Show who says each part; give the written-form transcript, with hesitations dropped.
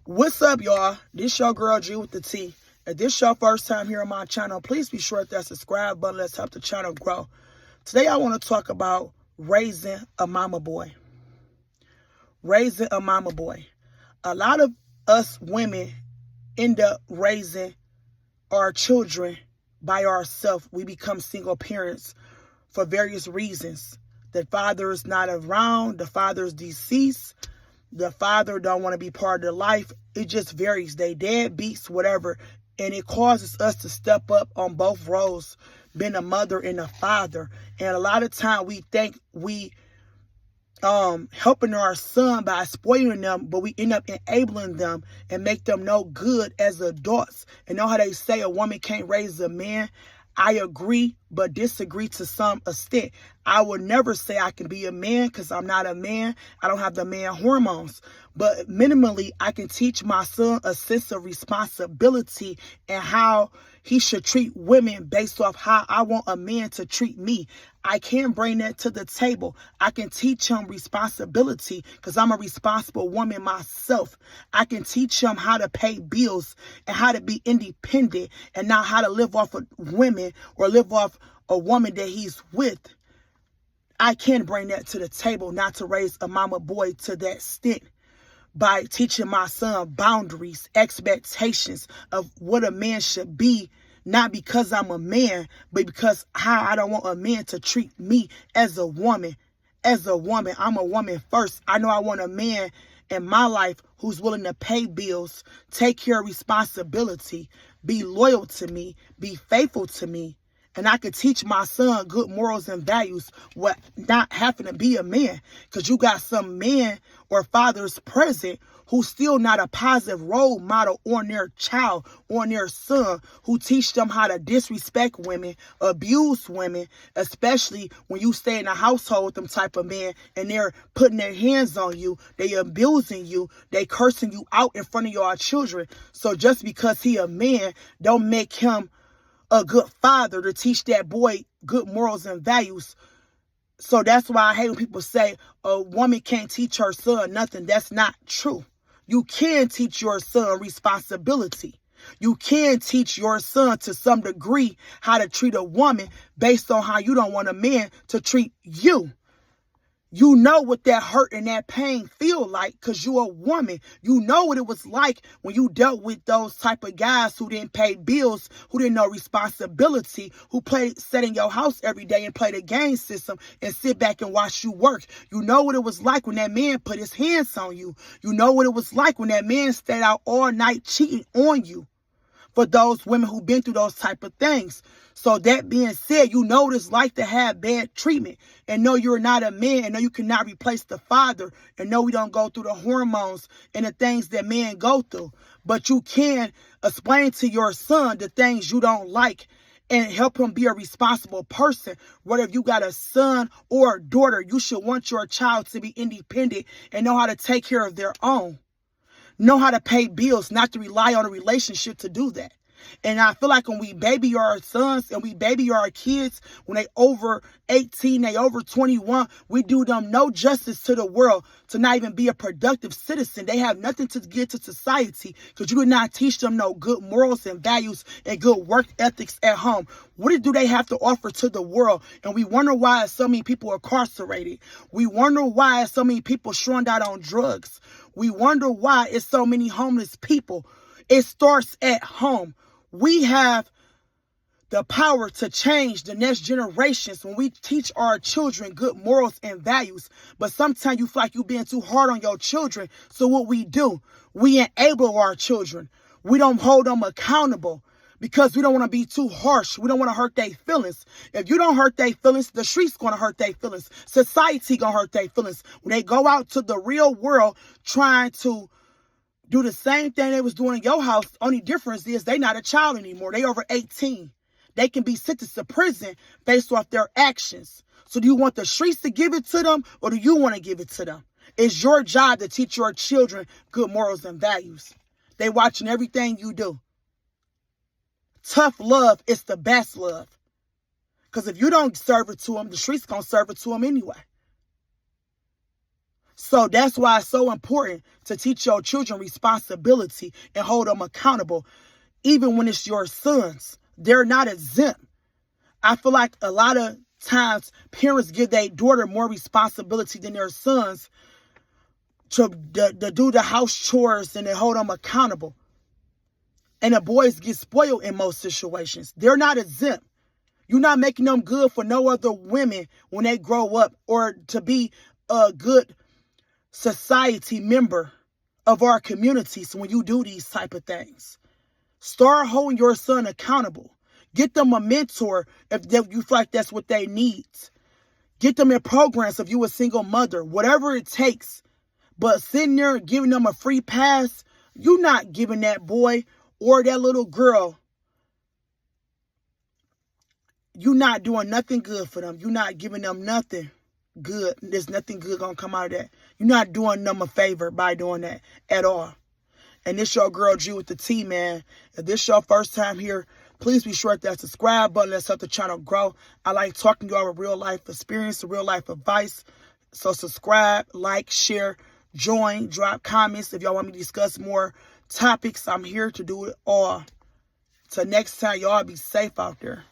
Speaker 1: What's up, y'all? This your girl G with the T. If this your first time here on my channel, please be sure to hit that subscribe button. Let's help the channel grow. Today I want to talk about raising a mama boy. Raising a mama boy. A lot of us women end up raising our children by ourselves. We become single parents for various reasons. The father is not around. The father is deceased. The father don't want to be part of the life. It just varies. They deadbeats, whatever. And it causes us to step up on both roles, being a mother and a father. And a lot of time we think we helping our son by spoiling them, but we end up enabling them and make them no good as adults. And know how they say a woman can't raise a man? I agree, but disagree to some extent. I would never say I can be a man because I'm not a man. I don't have the man hormones. But minimally, I can teach my son a sense of responsibility and how he should treat women based off how I want a man to treat me. I can bring that to the table. I can teach him responsibility because I'm a responsible woman myself. I can teach him how to pay bills and how to be independent and not how to live off of women or live off a woman that he's with. I can bring that to the table, not to raise a mama boy to that extent, by teaching my son boundaries, expectations of what a man should be, not because I'm a man, but because how I don't want a man to treat me as a woman. As a woman, I'm a woman first. I know I want a man in my life who's willing to pay bills, take care of responsibility, be loyal to me, be faithful to me. And I could teach my son good morals and values what not having to be a man. Because you got some men or fathers present who still not a positive role model on their child, on their son, who teach them how to disrespect women, abuse women, especially when you stay in a household with them type of men and they're putting their hands on you, they abusing you, they cursing you out in front of your children. So just because he a man, don't make him a good father to teach that boy good morals and values. So that's why I hate when people say a woman can't teach her son nothing. That's not true. You can teach your son responsibility. You can teach your son to some degree how to treat a woman based on how you don't want a man to treat you. You know what that hurt and that pain feel like because you're a woman. You know what it was like when you dealt with those type of guys who didn't pay bills, who didn't know responsibility, who sat in your house every day and play the game system and sit back and watch you work. You know what it was like when that man put his hands on you. You know what it was like when that man stayed out all night cheating on you. For those women who've been through those type of things. So that being said, you know what it's like to have bad treatment and know you're not a man and know you cannot replace the father and know we don't go through the hormones and the things that men go through. But you can explain to your son the things you don't like and help him be a responsible person. Whether if you got a son or a daughter, you should want your child to be independent and know how to take care of their own. Know how to pay bills, not to rely on a relationship to do that. And I feel like when we baby our sons and we baby our kids, when they over 18, they over 21, we do them no justice to the world to not even be a productive citizen. They have nothing to give to society because you did not teach them no good morals and values and good work ethics at home. What do they have to offer to the world? And we wonder why so many people are incarcerated. We wonder why so many people strung out on drugs. We wonder why it's so many homeless people. It starts at home. We have the power to change the next generations when we teach our children good morals and values. But sometimes you feel like you're being too hard on your children. So what we do, we enable our children. We don't hold them accountable because we don't want to be too harsh. We don't want to hurt their feelings. If you don't hurt their feelings, the streets going to hurt their feelings. Society going to hurt their feelings. When they go out to the real world trying to do the same thing they was doing in your house, only difference is they not a child anymore. They over 18. They can be sentenced to prison based off their actions. So do you want the streets to give it to them or do you want to give it to them? It's your job to teach your children good morals and values. They watching everything you do. Tough love is the best love. Because if you don't serve it to them, the streets going to serve it to them anyway. So that's why it's so important to teach your children responsibility and hold them accountable. Even when it's your sons, they're not exempt. I feel like a lot of times parents give their daughter more responsibility than their sons to do the house chores and they hold them accountable. And the boys get spoiled in most situations. They're not exempt. You're not making them good for no other women when they grow up or to be a good society member of our communities when you do these type of things. Start holding your son accountable. Get them a mentor if you feel like that's what they need. Get them in programs if you're a single mother, whatever it takes. But sitting there giving them a free pass, you're not giving that boy or that little girl, you're not doing nothing good for them. You're not giving them nothing good. There's nothing good going to come out of that. You're not doing them a favor by doing that at all. And this your girl G with the T, man. If this your first time here, please be sure that subscribe button. Let's help the channel grow. I like talking to y'all with real life experience, real life advice. So subscribe, like, share, join, drop comments. If y'all want me to discuss more topics, I'm here to do it all. Till next time, y'all be safe out there.